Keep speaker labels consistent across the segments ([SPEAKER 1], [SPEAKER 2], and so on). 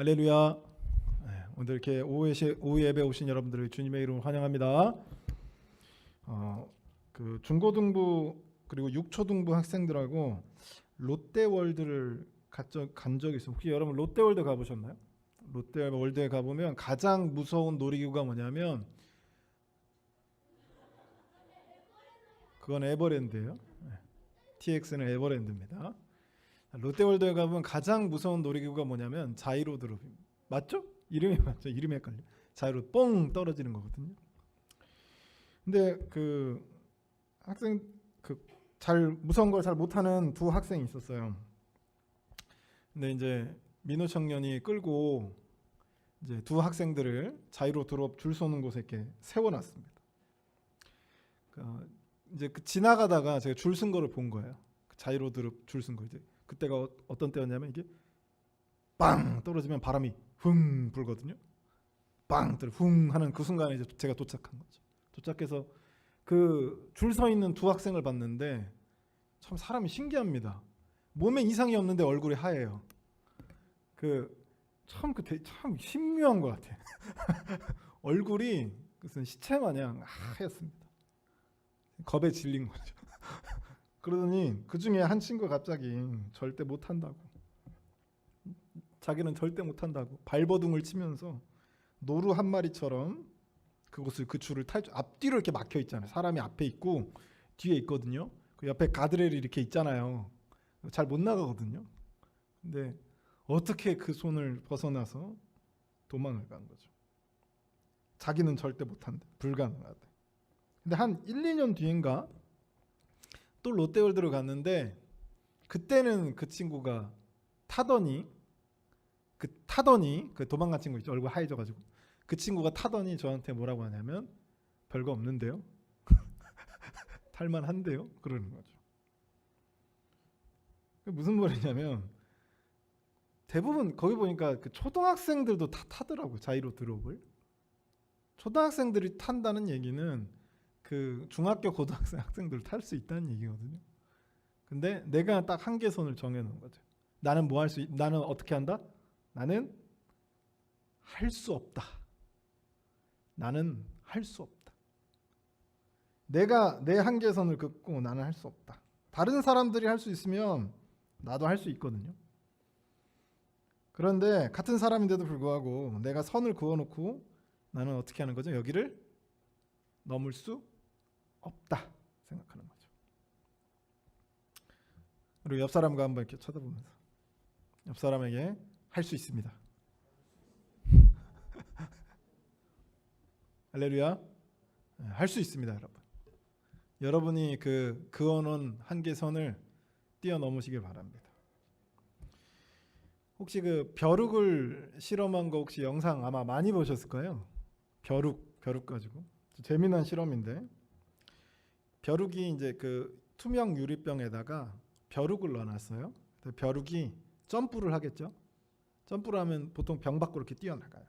[SPEAKER 1] 할렐루야. 오늘 이렇게 오후 예배 오신 여러분들을 주님의 이름으로 환영합니다. 그 중고등부 그리고 육초등부 학생들하고 롯데월드를 간 적이 있어요. 혹시 여러분 롯데월드 가보셨나요? 롯데월드에 가보면 가장 무서운 놀이기구가 뭐냐면 그건 에버랜드예요. TX는 에버랜드입니다. 롯데월드에 가보면 가장 무서운 놀이기구가 뭐냐면 자이로드롭. 맞죠? 이름이 맞죠? 이름이 헷갈려. 자이로 뻥 떨어지는 거거든요. 근데 그 학생 잘 무서운 걸 잘 못하는 두 학생이 있었어요. 근데 이제 민호 청년이 끌고 이제 두 학생들을 자이로드롭 줄 쏘는 곳에 이렇게 세워놨습니다. 이제 지나가다가 제가 줄 쓴 거를 본 거예요. 자이로드롭 줄 쓴 거. 이제 그때가 어떤 때였냐면 이게 빵 떨어지면 바람이 훙 불거든요. 빵 떨어 훙 하는 그 순간에 이제 제가 도착한 거죠. 도착해서 그 줄 서 있는 두 학생을 봤는데 참 사람이 신기합니다. 몸에 이상이 없는데 얼굴이 하얘요. 참 신묘한 것 같아. 얼굴이 무슨 시체 마냥 하얗습니다. 겁에 질린 거죠. 그러더니 그 중에 한 친구가 갑자기 절대 못한다고, 자기는 절대 못한다고 발버둥을 치면서 노루 한 마리처럼 그 줄을 앞뒤로 이렇게 막혀 있잖아요. 사람이 앞에 있고 뒤에 있거든요. 그 옆에 가드레일이 이렇게 있잖아요. 잘 못 나가거든요. 근데 어떻게 그 손을 벗어나서 도망을 간 거죠. 자기는 절대 못한대, 불가능하대. 근데 한 1, 2년 뒤인가 또 롯데월드로 갔는데 그때는 그 친구가 타더니 그 도망간 친구 있죠. 얼굴 하얘져가지고 그 친구가 타더니 저한테 뭐라고 하냐면 별거 없는데요. 탈만한데요. 그러는 거죠. 무슨 말이냐면 대부분 거기 보니까 그 초등학생들도 다 타더라고요. 자이로드롭을. 초등학생들이 탄다는 얘기는 그 중학교 고등학생 학생들 탈 수 있다는 얘기거든요. 근데 내가 딱 한계선을 정해놓은 거죠. 나는 나는 어떻게 한다? 나는 할 수 없다. 나는 할 수 없다. 내가 내 한계선을 긋고 나는 할 수 없다. 다른 사람들이 할 수 있으면 나도 할 수 있거든요. 그런데 같은 사람인데도 불구하고 내가 선을 그어놓고 나는 어떻게 하는 거죠? 여기를 넘을 수 없다 생각하는 거죠. 그리고 옆 사람과 한번 이렇게 쳐다보면서 옆 사람에게 할 수 있습니다. 할렐루야. 할 수 있습니다, 여러분. 여러분이 그어놓은 한계선을 뛰어넘으시길 바랍니다. 혹시 그 벼룩을 실험한 거 혹시 영상 아마 많이 보셨을 거예요. 벼룩 가지고 재미난 실험인데, 벼룩이 이제 그 투명 유리병에다가 벼룩을 넣어놨어요. 벼룩이 점프를 하겠죠. 점프를 하면 보통 병 밖으로 이렇게 뛰어나가요.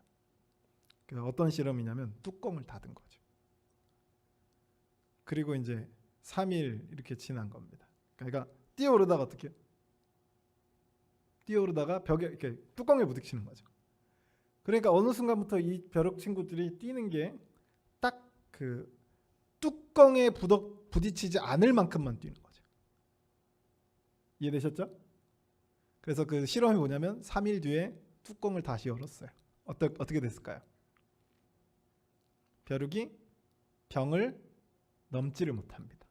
[SPEAKER 1] 어떤 실험이냐면 뚜껑을 닫은 거죠. 그리고 이제 3일 이렇게 지난 겁니다. 그러니까 뛰어오르다가 어떻게 해요? 뛰어오르다가 벽에 이렇게 뚜껑에 부딪히는 거죠. 그러니까 어느 순간부터 이 벼룩 친구들이 뛰는 게 딱 그 뚜껑에 부딪히지 않을 만큼만 뛰는 거죠. 이해되셨죠? 그래서 그 실험이 뭐냐면 3일 뒤에 뚜껑을 다시 열었어요. 어떻게 됐을까요? 벼룩이 병을 넘지를 못합니다.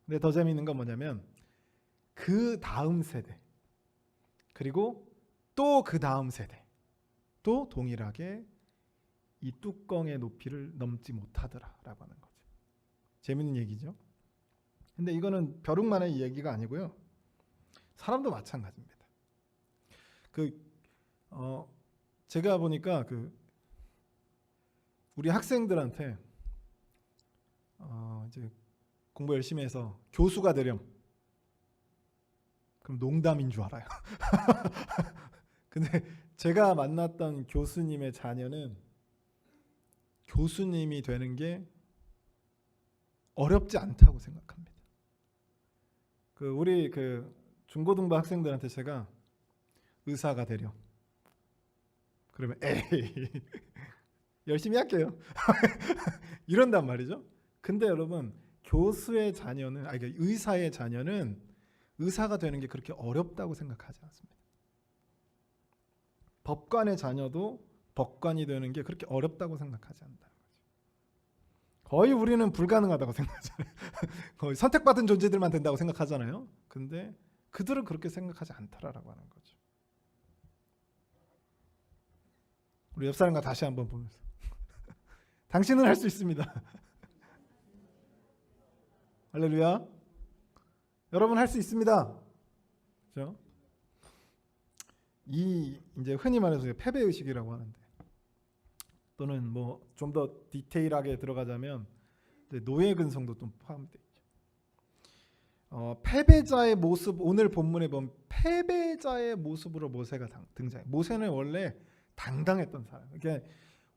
[SPEAKER 1] 근데 더 재미있는 건 뭐냐면 그 다음 세대 그리고 또 그 다음 세대 또 동일하게 이 뚜껑의 높이를 넘지 못하더라라고 하는 거죠. 재밌는 얘기죠. 근데 이거는 벼룩만의 얘기가 아니고요. 사람도 마찬가지입니다. 제가 보니까 우리 학생들한테 이제 공부 열심히 해서 교수가 되렴. 그럼 농담인 줄 알아요. 근데 제가 만났던 교수님의 자녀는 교수님이 되는 게 어렵지 않다고 생각합니다. 우리 중고등부 학생들한테 제가 의사가 되렴, 그러면 에이 열심히 할게요. 이런단 말이죠. 근데 여러분 교수의 자녀는 그러니까 의사의 자녀는 의사가 되는 게 그렇게 어렵다고 생각하지 않습니다. 법관의 자녀도 법관이 되는 게 그렇게 어렵다고 생각하지 않는다는 거죠. 거의 우리는 불가능하다고 생각하잖아요. 거의 선택받은 존재들만 된다고 생각하잖아요. 근데 그들은 그렇게 생각하지 않더라라고 하는 거죠. 우리 옆 사람과 다시 한번 보면서 당신은 할 수 있습니다. 할렐루야. 여러분 할 수 있습니다. 그렇죠? 이 이제 흔히 말해서 패배 의식이라고 하는데, 또는 뭐 좀 더 디테일하게 들어가자면 노예 근성도 좀 포함되어 있죠. 패배자의 모습, 오늘 본문에 보면 패배자의 모습으로 모세가 등장해. 모세는 원래 당당했던 사람. 그러니까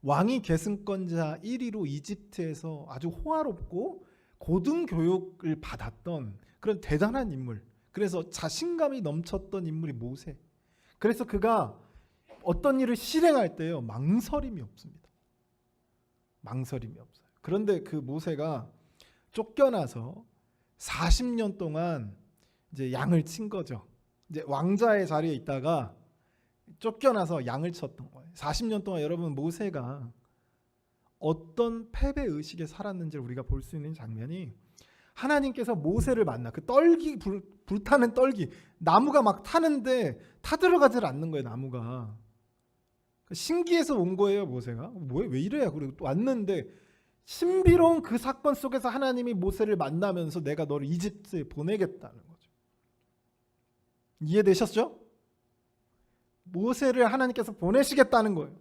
[SPEAKER 1] 왕위 계승권자 1위로 이집트에서 아주 호화롭고 고등 교육을 받았던 그런 대단한 인물. 그래서 자신감이 넘쳤던 인물이 모세. 그래서 그가 어떤 일을 실행할 때요 망설임이 없습니다. 망설임이 없어요. 그런데 그 모세가 쫓겨나서 40년 동안 이제 양을 친 거죠. 이제 왕자의 자리에 있다가 쫓겨나서 양을 쳤던 거예요. 40년 동안 여러분 모세가 어떤 패배 의식에 살았는지를 우리가 볼 수 있는 장면이, 하나님께서 모세를 만나 그 떨기 불타는 떨기, 나무가 막 타는데 타들어가질 않는 거예요. 나무가 신기해서 온 거예요. 모세가 왜 이래야 그리고 또 왔는데 신비로운 그 사건 속에서 하나님이 모세를 만나면서 내가 너를 이집트에 보내겠다는 거죠. 이해되셨죠? 모세를 하나님께서 보내시겠다는 거예요.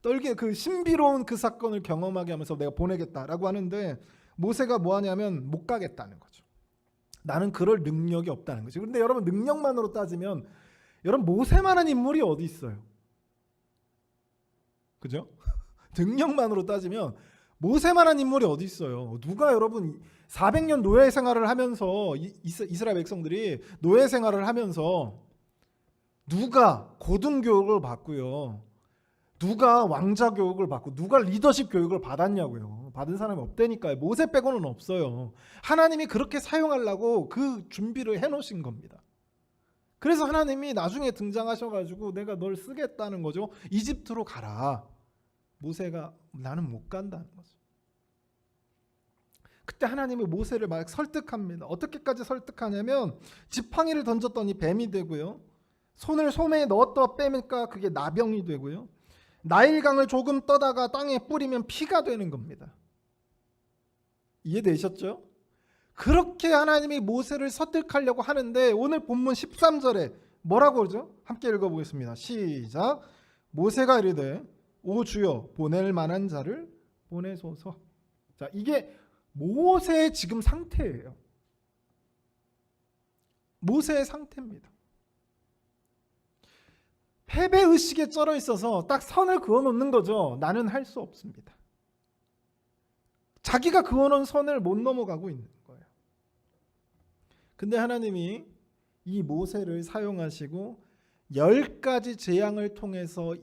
[SPEAKER 1] 떨게 그 신비로운 그 사건을 경험하게 하면서 내가 보내겠다라고 하는데 모세가 뭐 하냐면 못 가겠다는 거죠. 나는 그럴 능력이 없다는 거죠. 그런데 여러분 능력만으로 따지면 여러분 모세만한 인물이 어디 있어요? 그죠? 능력만으로 따지면 모세만한 인물이 어디 있어요? 누가 여러분 400년 노예 생활을 하면서 이스라엘 백성들이 노예 생활을 하면서 누가 고등교육을 받고요, 누가 왕자 교육을 받고 누가 리더십 교육을 받았냐고요. 받은 사람이 없다니까요. 모세 빼고는 없어요. 하나님이 그렇게 사용하려고 그 준비를 해놓으신 겁니다. 그래서 하나님이 나중에 등장하셔가지고 내가 널 쓰겠다는 거죠. 이집트로 가라. 모세가 나는 못 간다는 거죠. 그때 하나님이 모세를 막 설득합니다. 어떻게까지 설득하냐면 지팡이를 던졌더니 뱀이 되고요, 손을 소매에 넣었다 빼니까 그게 나병이 되고요, 나일강을 조금 떠다가 땅에 뿌리면 피가 되는 겁니다. 이해되셨죠? 그렇게 하나님이 모세를 설득하려고 하는데 오늘 본문 13절에 뭐라고 그러죠? 함께 읽어보겠습니다. 시작. 모세가 이르되 오 주여 보낼 만한 자를 보내소서. 자, 이게 모세의 지금 상태예요. 모세의 상태입니다. 패배의식에 쩔어 있어서 딱 선을 그어놓는 거죠. 나는 할 수 없습니다. 자기가 그어놓은 선을 못 넘어가고 있는 거예요. 근데 하나님이 이 모세를 사용하시고 10가지 재앙을 통해서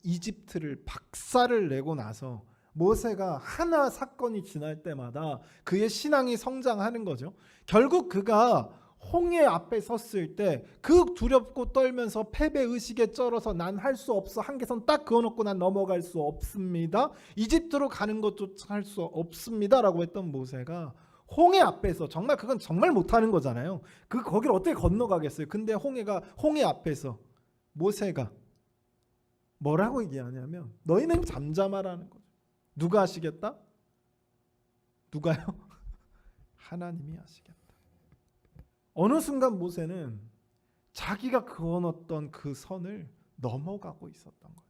[SPEAKER 1] 이집트를 박살을 내고 나서 모세가 하나 사건이 지날 때마다 그의 신앙이 성장하는 거죠. 결국 그가 홍해 앞에 섰을 때 그 두렵고 떨면서 패배의식에 쩔어서 난 할 수 없어, 한계선 딱 그어놓고 난 넘어갈 수 없습니다, 이집트로 가는 것조차 할 수 없습니다 라고 했던 모세가 홍해 앞에서, 정말 그건 정말 못하는 거잖아요. 거기를 어떻게 건너가겠어요. 근데 홍해 앞에서 모세가 뭐라고 얘기하냐면 너희는 잠잠하라는 거죠. 누가 하시겠다? 누가요? 하나님이 하시겠다. 어느 순간 모세는 자기가 그어놓던 그 선을 넘어가고 있었던 거죠.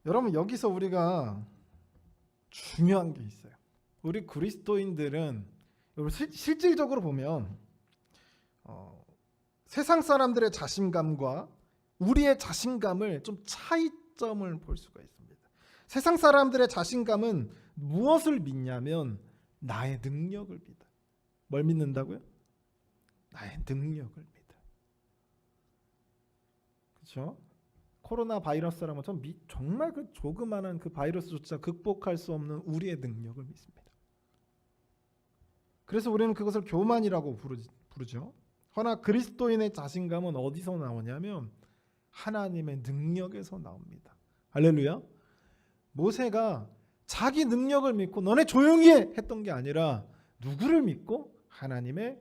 [SPEAKER 1] 여러분 여기서 우리가 중요한 게 있어요. 우리 그리스도인들은 실질적으로 보면 세상 사람들의 자신감과 우리의 자신감을 좀 차이점을 볼 수가 있습니다. 세상 사람들의 자신감은 무엇을 믿냐면 나의 능력을 믿어요. 뭘 믿는다고요? 나의 능력을 믿어요. 그렇죠? 코로나 바이러스라면 전 정말 그 조그마한 그 바이러스조차 극복할 수 없는 우리의 능력을 믿습니다. 그래서 우리는 그것을 교만이라고 부르죠. 허나 그리스도인의 자신감은 어디서 나오냐면 하나님의 능력에서 나옵니다. 할렐루야. 모세가 자기 능력을 믿고 너네 조용히 해 했던 게 아니라 누구를 믿고? 하나님의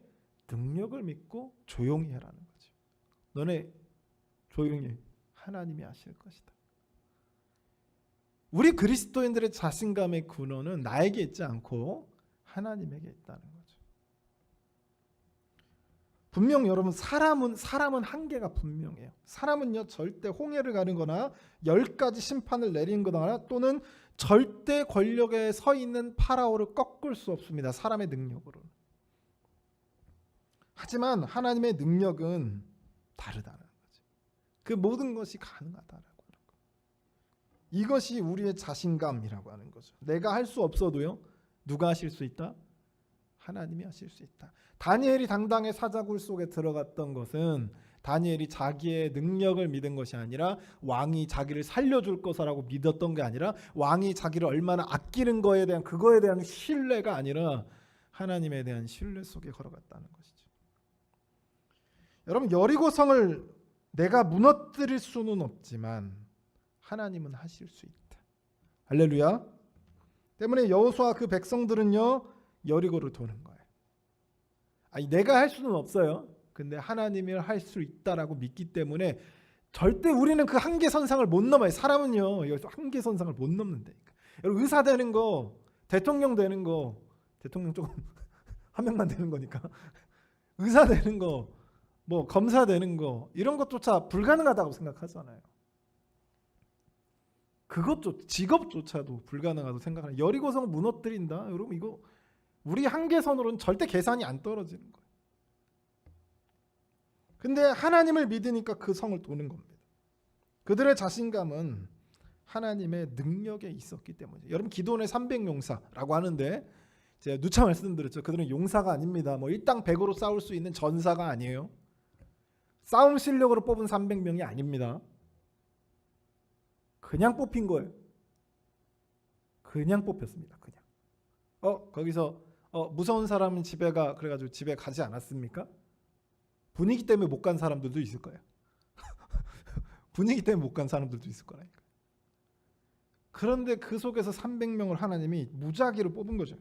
[SPEAKER 1] 능력을 믿고 조용히 해라는 거죠. 너네 조용히 해. 하나님이 하실 것이다. 우리 그리스도인들의 자신감의 근원은 나에게 있지 않고 하나님에게 있다는 거죠. 분명 여러분 사람은 한계가 분명해요. 사람은요 절대 홍해를 가는 거나 10가지 심판을 내리는 거나 또는 절대 권력에 서 있는 파라오를 꺾을 수 없습니다. 사람의 능력으로는. 하지만 하나님의 능력은 다르다는 거죠. 그 모든 것이 가능하다라고 하는 거. 이것이 우리의 자신감이라고 하는 거죠. 내가 할 수 없어도요. 누가 하실 수 있다? 하나님이 하실 수 있다. 다니엘이 당당히 사자굴 속에 들어갔던 것은 다니엘이 자기의 능력을 믿은 것이 아니라 왕이 자기를 살려줄 것이라고 믿었던 게 아니라 왕이 자기를 얼마나 아끼는 거에 대한 그거에 대한 신뢰가 아니라 하나님에 대한 신뢰 속에 걸어갔다는 것이죠. 여러분 여리고성을 내가 무너뜨릴 수는 없지만 하나님은 하실 수 있다. 할렐루야. 때문에 여호수아 그 백성들은요 여리고를 도는 거예요. 아니 내가 할 수는 없어요. 근데 하나님이 할 수 있다라고 믿기 때문에 절대 우리는 그 한계선상을 못 넘어요. 사람은요 여기서 한계선상을 못 넘는다니까. 여러분 의사 되는 거, 대통령 되는 거, 대통령 조금 한 명만 되는 거니까 의사 되는 거, 뭐 검사 되는 거 이런 것조차 불가능하다고 생각하잖아요. 직업조차도 불가능하다고 생각하는 여리고성을 무너뜨린다. 여러분 이거 우리 한계선으로는 절대 계산이 안 떨어지는 거예요. 근데 하나님을 믿으니까 그 성을 도는 겁니다. 그들의 자신감은 하나님의 능력에 있었기 때문이죠. 여러분 기도원의 300용사라고 하는데 제가 누차 말씀드렸죠. 그들은 용사가 아닙니다. 뭐 일당 100으로 싸울 수 있는 전사가 아니에요. 싸움 실력으로 뽑은 300명이 아닙니다. 그냥 뽑힌 거예요. 그냥 뽑혔습니다. 그냥. 거기서 무서운 사람은 집에 가 그래가지고 집에 가지 않았습니까? 분위기 때문에 못 간 사람들도 있을 거예요. 분위기 때문에 못 간 사람들도 있을 거라니까. 그런데 그 속에서 300명을 하나님이 무작위로 뽑은 거죠.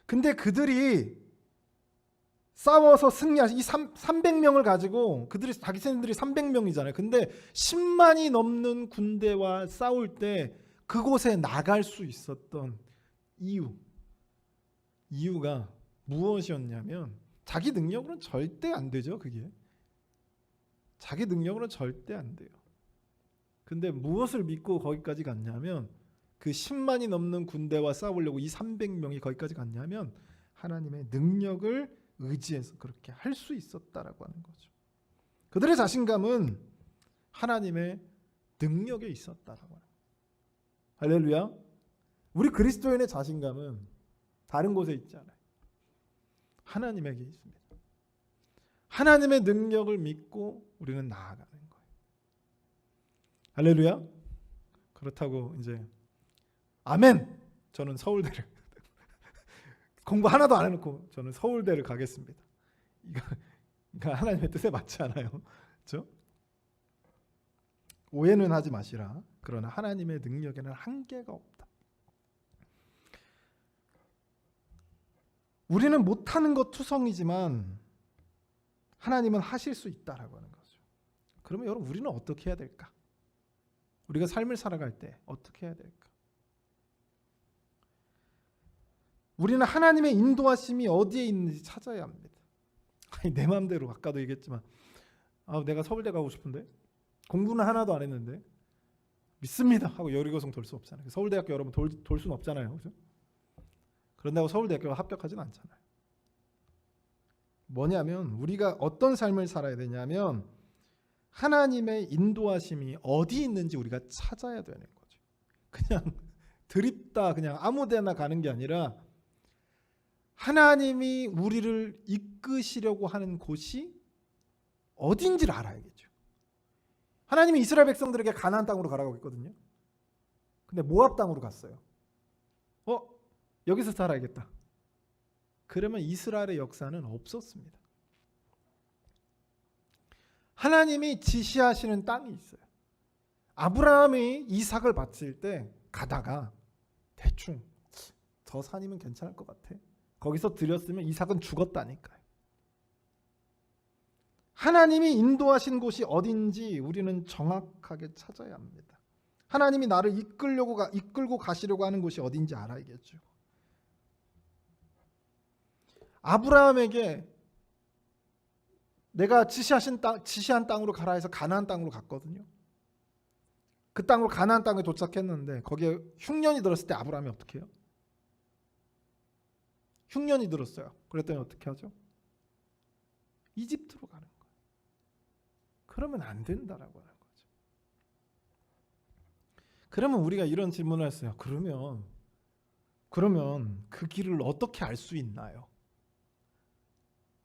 [SPEAKER 1] 근데 그들이 싸워서 승리하시 이 300명을 가지고 자기 쟤네들이 300명이잖아요. 근데 10만이 넘는 군대와 싸울 때 그곳에 나갈 수 있었던 이유가 무엇이었냐면 자기 능력으로는 절대 안 되죠. 그게 자기 능력으로는 절대 안 돼요. 근데 무엇을 믿고 거기까지 갔냐면 그 10만이 넘는 군대와 싸우려고 이 300명이 거기까지 갔냐면 하나님의 능력을 의지해서 그렇게 할 수 있었다라고 하는 거죠. 그들의 자신감은 하나님의 능력에 있었다라고 하는 거예요. 할렐루야. 우리 그리스도인의 자신감은 다른 곳에 있지 않아요. 하나님에게 있습니다. 하나님의 능력을 믿고 우리는 나아가는 거예요. 할렐루야. 그렇다고 이제 아멘. 저는 서울대를 공부 하나도 안 해놓고 저는 서울대를 가겠습니다. 이거 하나님의 뜻에 맞지 않아요. 그렇죠? 오해는 하지 마시라. 그러나 하나님의 능력에는 한계가 없다. 우리는 못하는 것 투성이지만 하나님은 하실 수 있다라고 하는 거죠. 그러면 여러분 우리는 어떻게 해야 될까? 우리가 삶을 살아갈 때 어떻게 해야 될까? 우리는 하나님의 인도하심이 어디에 있는지 찾아야 합니다. 아니, 내 마음대로 아까도 얘기했지만 내가 서울대 가고 싶은데 공부는 하나도 안 했는데 믿습니다 하고 여리고성 돌 수 없잖아요. 서울대학교 여러분 돌 수는 없잖아요. 그렇죠? 그런다고 서울대학교가 합격하지는 않잖아요. 뭐냐면 우리가 어떤 삶을 살아야 되냐면 하나님의 인도하심이 어디 있는지 우리가 찾아야 되는 거죠. 그냥 드립다 그냥 아무데나 가는 게 아니라 하나님이 우리를 이끄시려고 하는 곳이 어딘지를 알아야겠죠. 하나님이 이스라엘 백성들에게 가나안 땅으로 가라고 했거든요. 근데 모압 땅으로 갔어요. 여기서 살아야겠다. 그러면 이스라엘의 역사는 없었습니다. 하나님이 지시하시는 땅이 있어요. 아브라함이 이삭을 바칠 때 가다가 대충 저 산이면 괜찮을 것 같아. 거기서 드렸으면 이삭은 죽었다니까요. 하나님이 인도하신 곳이 어딘지 우리는 정확하게 찾아야 합니다. 하나님이 나를 이끌고 가시려고 하는 곳이 어딘지 알아야겠죠. 아브라함에게 내가 지시한 땅으로 가라 해서 가나안 땅으로 갔거든요. 그 땅으로 가나안 땅에 도착했는데 거기에 흉년이 들었을 때 아브라함이 어떻게 해요? 흉년이 들었어요. 그랬더니 어떻게 하죠? 이집트로 가는 거예요. 그러면 안 된다라고 하는 거죠. 그러면 우리가 이런 질문을 했어요. 그러면 그 길을 어떻게 알 수 있나요?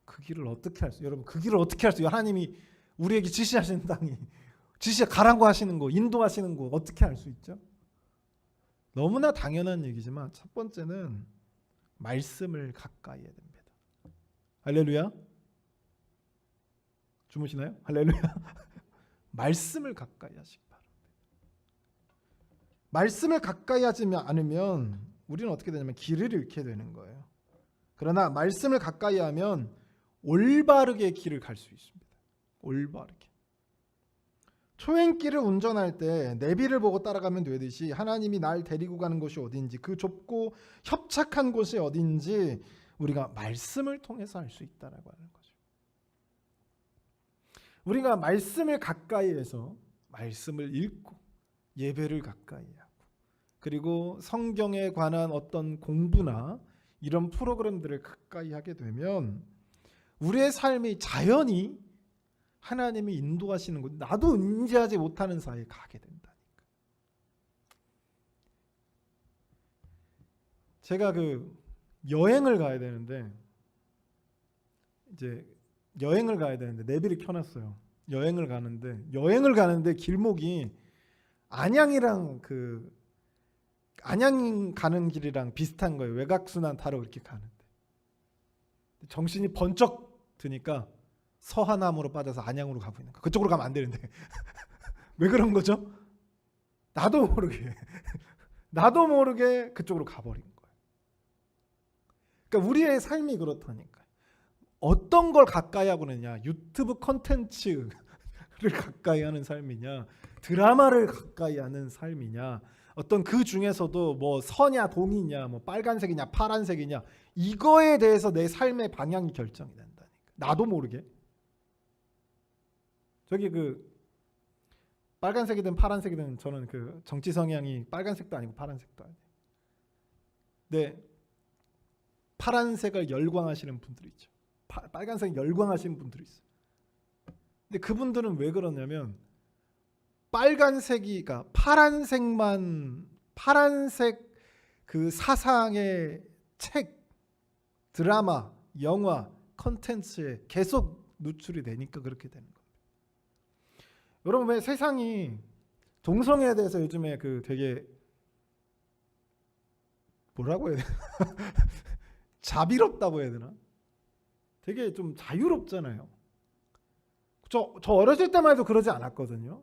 [SPEAKER 1] 그 길을 어떻게 할 수? 여러분 그 길을 어떻게 할 수? 하나님이 우리에게 지시하시는 땅이 가라고 하시는 거, 인도하시는 거 어떻게 알 수 있죠? 너무나 당연한 얘기지만 첫 번째는 말씀을 가까이 해야 됩니다. 할렐루야. 주무시나요? 할렐루야. 말씀을 가까이 하시기 바랍니다. 말씀을 가까이 하지 않으면 우리는 어떻게 되냐면 길을 잃게 되는 거예요. 그러나 말씀을 가까이 하면 올바르게 길을 갈 수 있습니다. 올바르게. 초행길을 운전할 때 내비를 보고 따라가면 되듯이 하나님이 날 데리고 가는 곳이 어딘지, 그 좁고 협착한 곳이 어딘지 우리가 말씀을 통해서 알 수 있다라고 하는 거죠. 우리가 말씀을 가까이 해서 말씀을 읽고 예배를 가까이 하고 그리고 성경에 관한 어떤 공부나 이런 프로그램들을 가까이 하게 되면 우리의 삶이 자연히 하나님이 인도하시는 곳, 나도 인지하지 못하는 사이에 가게 된다니까. 제가 여행을 가야 되는데 내비를 켜놨어요. 여행을 가는데 길목이 안양 가는 길이랑 비슷한 거예요. 외곽순환 타러 이렇게 가는데 정신이 번쩍 드니까 서하남으로 빠져서 안양으로 가고 있는 거예요. 그쪽으로 가면 안 되는데 왜 그런 거죠? 나도 모르게 그쪽으로 가버린 거예요. 그러니까 우리의 삶이 그렇다니까요. 어떤 걸 가까이 하고 있느냐, 유튜브 콘텐츠를 가까이 하는 삶이냐, 드라마를 가까이 하는 삶이냐, 어떤 그 중에서도 뭐 서냐 동이냐, 뭐 빨간색이냐 파란색이냐, 이거에 대해서 내 삶의 방향이 결정이 된다니까. 나도 모르게. 저기 빨간색이든 파란색이든 저는 정치 성향이 빨간색도 아니고 파란색도 아니에요. 근데 파란색을 열광하시는 분들이 있죠. 빨간색 열광하시는 분들이 있어요. 근데 그분들은 왜 그러냐면 파란색 그 사상의 책, 드라마, 영화, 컨텐츠에 계속 노출이 되니까 그렇게 되는 겁니다. 여러분 왜 세상이 동성애에 대해서 요즘에 되게 뭐라고 해야 되나? 자비롭다고 해야 되나? 되게 좀 자유롭잖아요. 저 어렸을 때만 해도 그러지 않았거든요.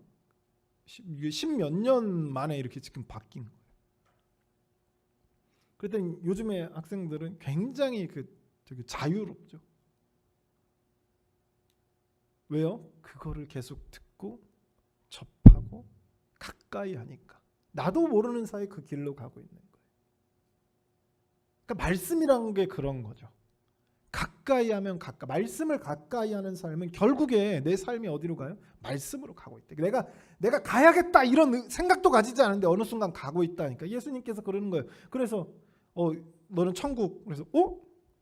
[SPEAKER 1] 십몇 년 만에 이렇게 지금 바뀐 거예요. 그랬더니 요즘에 학생들은 굉장히 되게 자유롭죠. 왜요? 그거를 계속 듣고 접하고 가까이 하니까. 나도 모르는 사이 그 길로 가고 있는 거예요. 그러니까 말씀이라는 게 그런 거죠. 가까이 하면 말씀을 가까이 하는 삶은 결국에 내 삶이 어디로 가요? 말씀으로 가고 있다. 내가 가야겠다 이런 생각도 가지지 않은데 어느 순간 가고 있다니까. 예수님께서 그러는 거예요. 그래서 너는 천국. 그래서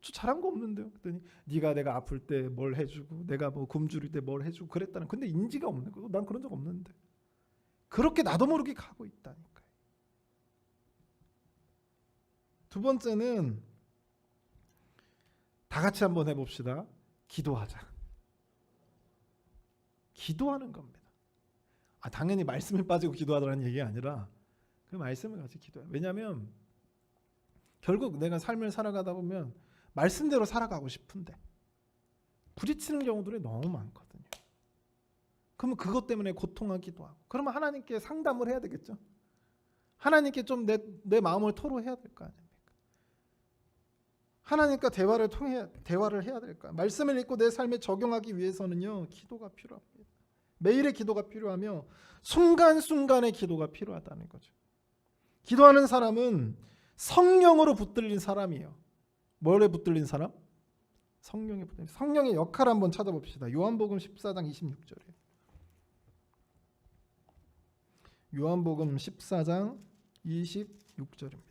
[SPEAKER 1] 저 잘한 거 없는데요. 그랬더니 내가 아플 때 뭘 해주고 내가 뭐 굶주릴 때 뭘 해주고 그랬다는. 근데 인지가 없는 거예요. 난 그런 적 없는데. 그렇게 나도 모르게 가고 있다니까요. 두 번째는 다 같이 한번 해봅시다. 기도하자. 기도하는 겁니다. 당연히 말씀에 빠지고 기도하라는 얘기가 아니라 그 말씀을 가지고 기도해요. 왜냐하면 결국 내가 삶을 살아가다 보면 말씀대로 살아가고 싶은데 부딪히는 경우들이 너무 많거든요. 그러면 그것 때문에 고통하기도 하고, 그러면 하나님께 상담을 해야 되겠죠. 하나님께 좀 내 마음을 토로해야 될 거 아닙니까? 하나님과 대화를 해야 될까? 말씀을 읽고 내 삶에 적용하기 위해서는요, 기도가 필요합니다. 매일의 기도가 필요하며 순간순간의 기도가 필요하다는 거죠. 기도하는 사람은 성령으로 붙들린 사람이에요. 뭐에 붙들린 사람? 성령에 붙들린. 성령의 역할 한번 찾아봅시다. 요한복음 14장 26절이에요. 요한복음 14장 26절입니다.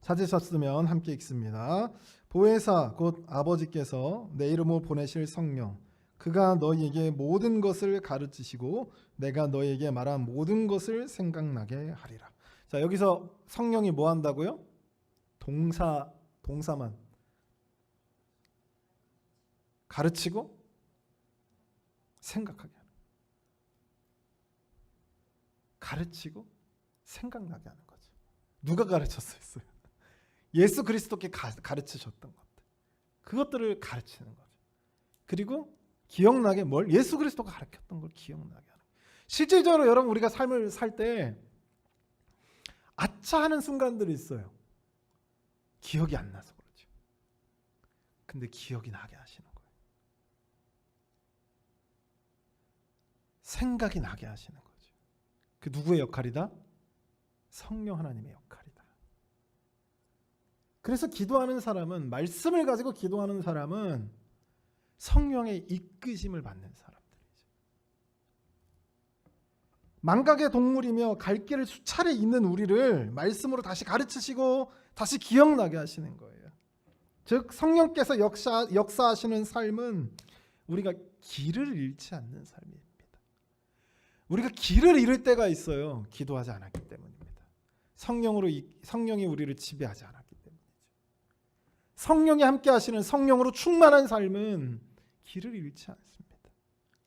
[SPEAKER 1] 찾으셨으면 함께 읽습니다. 보혜사 곧 아버지께서 내 이름으로 보내실 성령, 그가 너희에게 모든 것을 가르치시고 내가 너희에게 말한 모든 것을 생각나게 하리라. 자, 여기서 성령이 뭐 한다고요? 동사만 가르치고 생각하게 하는, 가르치고 생각나게 하는 거죠. 누가 가르쳤어요? 예수 그리스도께 가르치셨던 것들, 그것들을 가르치는 거죠. 그리고 기억나게, 뭘? 예수 그리스도가 가르쳤던 걸 기억나게 하는 거예요. 실질적으로 여러분, 우리가 삶을 살 때 아차 하는 순간들이 있어요. 기억이 안 나서 그렇죠. 근데 기억이 나게 하시는 거예요. 생각이 나게 하시는 거죠. 그 누구의 역할이다? 성령 하나님의 역할이다. 그래서 기도하는 사람은, 말씀을 가지고 기도하는 사람은 성령의 이끄심을 받는 사람들이죠. 망각의 동물이며 갈 길을 수차례 잇는 우리를 말씀으로 다시 가르치시고 다시 기억나게 하시는 거예요. 즉 성령께서 역사하시는 삶은 우리가 길을 잃지 않는 삶입니다. 우리가 길을 잃을 때가 있어요. 기도하지 않았기 때문입니다. 성령이 우리를 지배하지 않았기 때문이죠. 성령이 함께 하시는, 성령으로 충만한 삶은 길을 잃지 않습니다.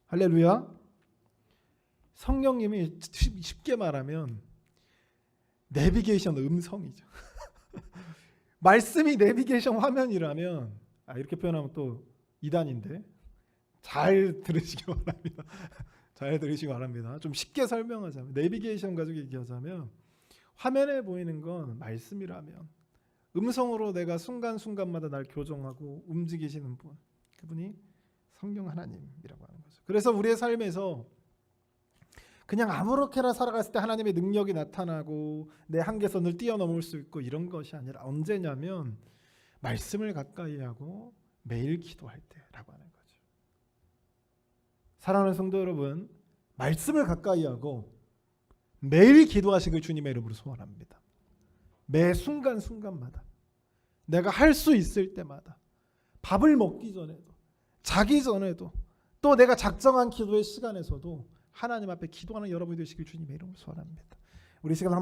[SPEAKER 1] 할렐루야. 성령님이 쉽게 말하면 내비게이션 음성이죠. 말씀이 내비게이션 화면이라면, 이렇게 표현하면 또 이단인데 잘 들으시기 바랍니다. 잘 들으시기 바랍니다. 좀 쉽게 설명하자면, 내비게이션 가지고 얘기하자면, 화면에 보이는 건 말씀이라면 음성으로 내가 순간순간마다 날 교정하고 움직이시는 분, 그분이 성령 하나님이라고 하는 거죠. 그래서 우리의 삶에서 그냥 아무렇게나 살아갔을 때 하나님의 능력이 나타나고 내 한계선을 뛰어넘을 수 있고 이런 것이 아니라, 언제냐면 말씀을 가까이 하고 매일 기도할 때라고 하는 거죠. 사랑하는 성도 여러분, 말씀을 가까이 하고 매일 기도하시길 주님의 이름으로 소원합니다. 매 순간순간마다, 내가 할 수 있을 때마다, 밥을 먹기 전에도, 자기 전에도, 또 내가 작정한 기도의 시간에서도 하나님 앞에 기도하는 여러분이 되시길 주님의 이름으로 소원합니다. 우리 시간